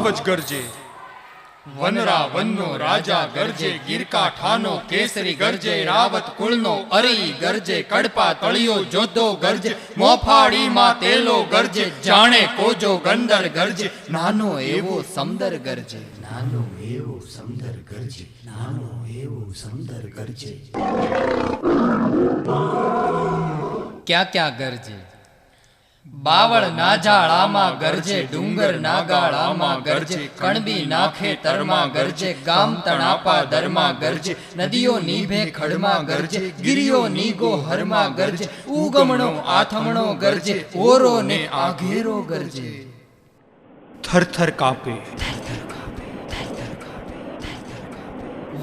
સાવજ ગરજે, વનરા વનનો રાજા ગરજે, ગીરકા ઠાનો કેસરી ગરજે, રાવત કુળનો અરી ગરજે, કડપા તળિયો જોધો ગરજે, મોફાળીમાં તેલો ગરજે, જાણે કોજો ગંદર ગરજે, નાનો એવો સમદર ગરજે, નાનો એવો સમદર ગરજે, નાનો એવો સમદર ગરજે. ક્યાં ક્યાં ગરજે? બાવળ નાજાળામાં ગરજે, ડુંગર નાગાળામાં ગરજે, કણબી નાખે તરમાં ગરજે, ગામ તણાપા દરમાં ગરજે, નદીઓ નીભે ખડમાં ગરજે, ગિરિયો નીગો હરમાં ગરજે, ઉગમણો આથમણો ગરજે, ઓરો ને આઘેરો ગરજે. થરથર કાપે,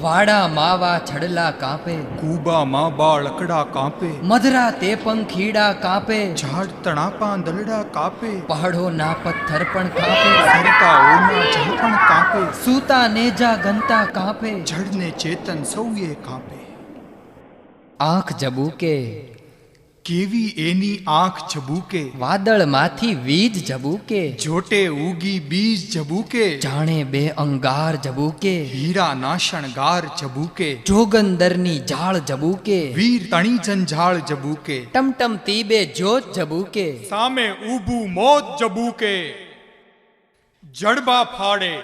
વાડા માવા છડલા કાપે, કુબા માં બાળકડા કાપે, મધરા તે પંખીડા કાપે, ઝાડ તણાપા દલડા કાપે, પહાડો ના પથ્થર પણ કાપે, સરતાઓના જળ પણ કાપે, સૂતા નેજા ગંતા કાપે, જળને ચેતન સૌએ કાપે. આંખ જબૂકે, કેવી એની આંખ જબૂકે, વાદળમાંથી વીજ જબૂકે, જોટે ઉગી બીજ જબૂકે, જાણે બે અંગાર જબૂકે, હીરા ના શણગાર જબૂકે, જોગંદરની જાળ જબૂકે, વીર તણી જંજાળ જબૂકે, ટમટમ તીબે જોત જબૂકે, સામે ઊભું મોત જબૂકે, જડબા ફાડે,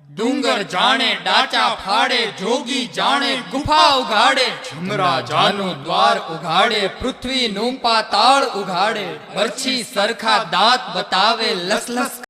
ડુંગર જાણે ડાચા ફાડે, જોગી જાણે ગુફા ઉઘાડે, જમરા જાનું દ્વાર ઉઘાડે, પૃથ્વીનું પાતાળ ઉઘાડે, બરછી સરખા દાંત બતાવે, લસલસ